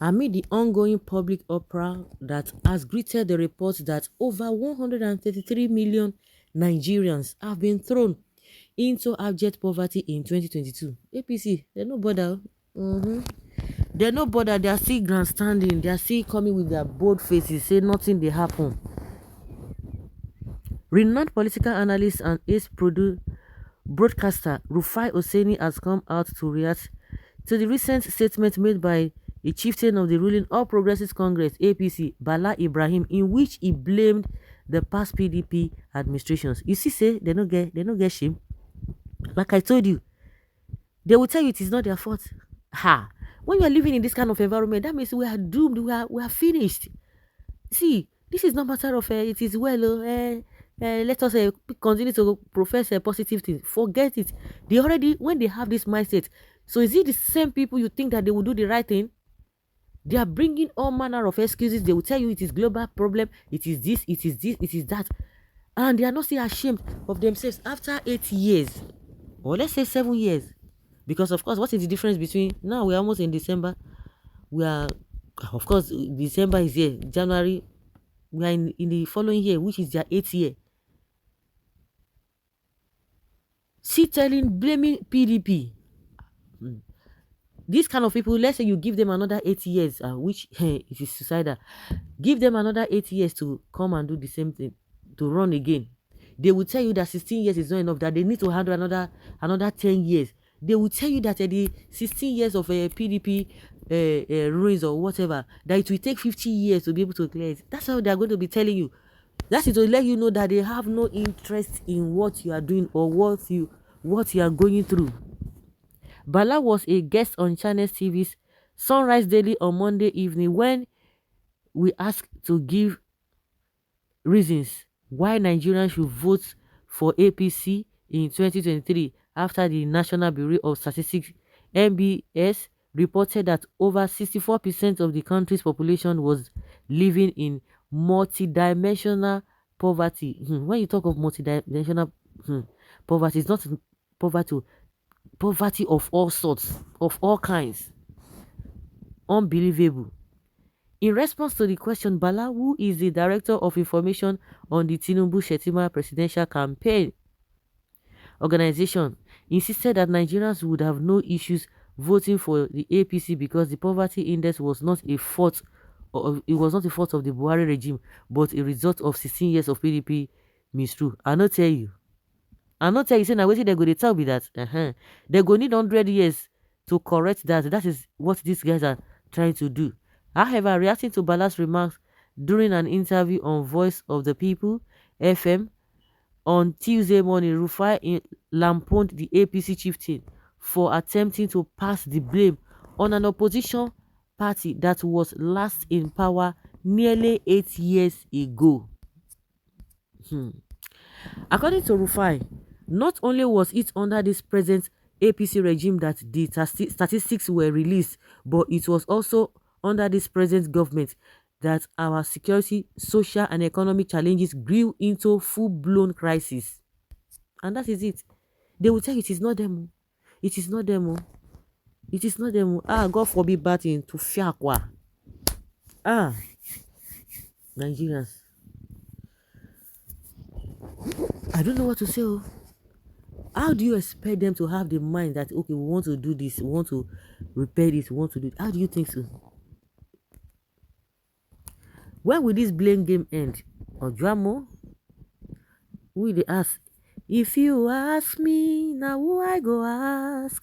amid the ongoing public uproar that has greeted the report that over 133 million Nigerians have been thrown into abject poverty in 2022. APC, they're no bother. They're no bother. They are still grandstanding. They are still coming with their bold faces, say nothing they happen. Renowned political analyst and broadcaster Rufai Oseni has come out to react to the recent statement made by the chieftain of the ruling All Progressives Congress (APC), Bala Ibrahim, in which he blamed the past PDP administrations. You see, say they no get shame. Like I told you, they will tell you it is not their fault. Ha! When you are living in this kind of environment, that means we are doomed. We are finished. See, this is not matter of it is well. Let us continue to profess positive things. Forget it. They already when they have this mindset. So is it the same people you think that they will do the right thing? They are bringing all manner of excuses. They will tell you it is global problem. It is this. It is this. It is that, and they are not still ashamed of themselves after 8 years, or let's say 7 years. Because of course, what is the difference between now? We're almost in December. We are, of course, December is here. January, we are in the following year, which is their 8th year. See, blaming PDP. These kind of people, let's say you give them another 8 years, which it is suicidal. Give them another 8 years to come and do the same thing, to run again. They will tell you that 16 years is not enough, that they need to handle another 10 years. They will tell you that the 16 years of PDP ruins or whatever, that it will take 50 years to be able to clear it. That's how they are going to be telling you. That's it, to let you know that they have no interest in what you are doing or what you are going through. Bala was a guest on Channels TV's Sunrise Daily on Monday evening when we asked to give reasons why Nigerians should vote for APC in 2023 after the National Bureau of Statistics (NBS) reported that over 64% of the country's population was living in multidimensional poverty. When you talk of multidimensional poverty, it's not poverty of all sorts, of all kinds. Unbelievable. In response to the question, Bala, who is the Director of Information on the Tinubu Shetima Presidential Campaign Organization, insisted that Nigerians would have no issues voting for the APC because the poverty index was not a fault of the Buhari regime, but a result of 16 years of PDP misrule. I not tell you, say now wetin they go dey tell me that they go need 100 years to correct that. That is what these guys are trying to do. However, reacting to Bala's remarks during an interview on Voice of the People FM on Tuesday morning, Rufai lampooned the APC chieftain for attempting to pass the blame on an opposition party that was last in power nearly 8 years ago. According to Rufai, not only was it under this present APC regime that the statistics were released, but it was also under this present government that our security, social and economic challenges grew into full-blown crisis. And that is it. They will tell you it is not them. It is not them. It is not them. God forbid bad thing to fiakwa. Nigerians. I don't know what to say. How do you expect them to have the mind that, okay, we want to do this, we want to repair this, we want to do it? How do you think so? When will this blame game end? Or drama? We they ask. If you ask me, now who I go ask?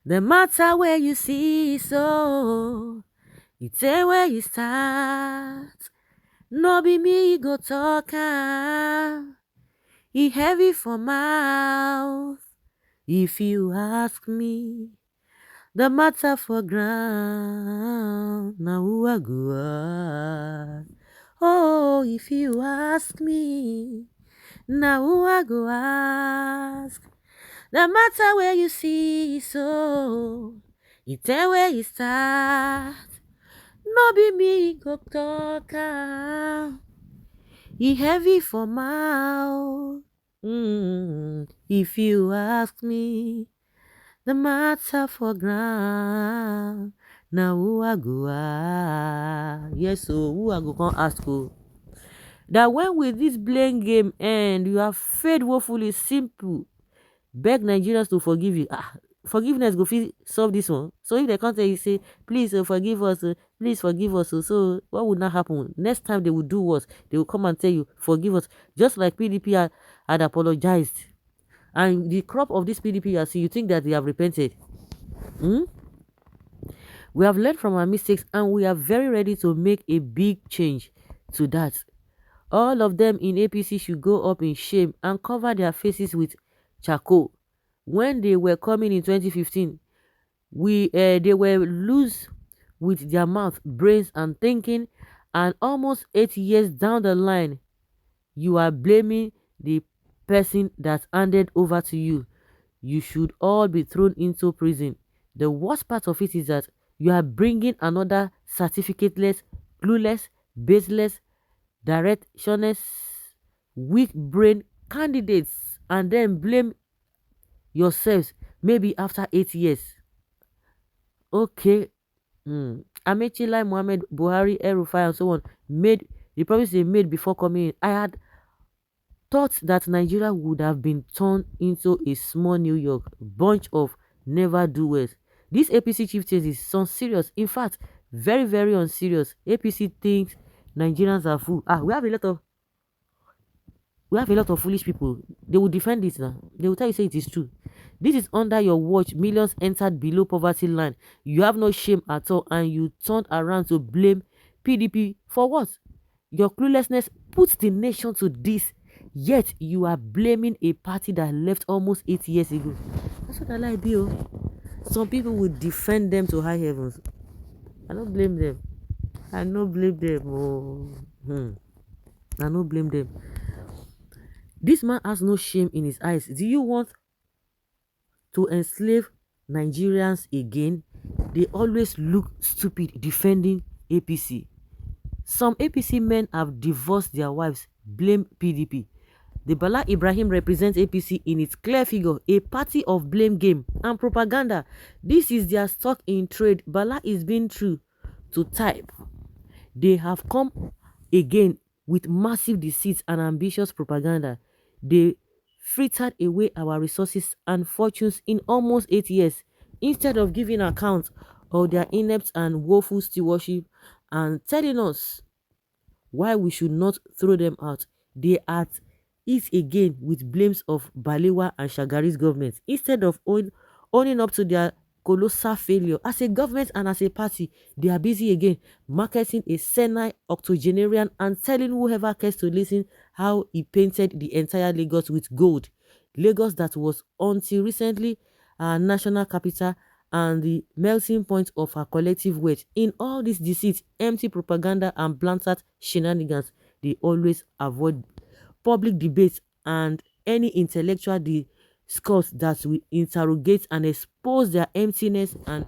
The matter where you see so, it's a where you start. No be me go talk He heavy for mouth. If you ask me, the matter for ground. Now who I go ask? Oh, if you ask me, now who I go ask? The matter where you see so, it's where you start. No be me go talk He heavy for mouth. If you ask me, the matter for ground. Now who I go yes, so who I go come ask you that when will this blame game end? You have failed woefully. Simple. Beg Nigerians to forgive you. Forgiveness go fit solve this one. So if they can't tell you, say, please forgive us, please forgive us. So what would not happen? Next time they will do what? They will come and tell you, forgive us. Just like PDP had apologized. And the crop of this PDP, you think that they have repented. Hmm? We have learned from our mistakes and we are very ready to make a big change to that. All of them in APC should go up in shame and cover their faces with charcoal. When they were coming in 2015, they were loose with their mouth, brains, and thinking, and almost 8 years down the line, you are blaming the person that handed over to you. You should all be thrown into prison. The worst part of it is that you are bringing another certificateless, clueless, baseless, directionless, weak brain candidates and then blame yourselves maybe after 8 years. Okay. Amechi Lai Mohammed, Buhari, El-Rufai and so on made the promise they made before coming in. I had thought that Nigeria would have been turned into a small New York, bunch of never-do-wells. This APC chieftains is so serious. In fact, very, very unserious. APC thinks Nigerians are fool. We have a lot of foolish people. They will defend this now. They will tell you say it is true. This is under your watch. Millions entered below poverty line. You have no shame at all, and you turned around to blame PDP for what? Your cluelessness puts the nation to this. Yet you are blaming a party that left almost 8 years ago. That's what I like, Bill. Some people will defend them to high heavens. I don't blame them. I don't blame them. I don't blame them. This man has no shame in his eyes. Do you want to enslave Nigerians again? They always look stupid defending APC. Some APC men have divorced their wives, blame PDP. The Bala Ibrahim represents APC in its clear figure, a party of blame game and propaganda. This is their stock in trade. Bala is being true to type. They have come again with massive deceits and ambitious propaganda. They frittered away our resources and fortunes in almost 8 years instead of giving account of their inept and woeful stewardship and telling us why we should not throw them out. They are at it again with blames of Balewa and Shagari's government instead of owning up to their colossal failure. As a government and as a party, they are busy again marketing a senile octogenarian and telling whoever cares to listen how he painted the entire Lagos with gold. Lagos that was until recently our national capital and the melting point of our collective weight. In all this deceit, empty propaganda and blatant shenanigans, they always avoid public debates and any intellectual discourse that will interrogate and expose their emptiness and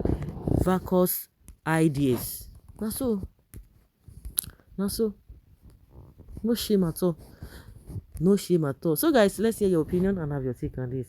vacuous ideas. Now so, no shame at all. No shame at all. So guys, let's hear your opinion and have your take on this.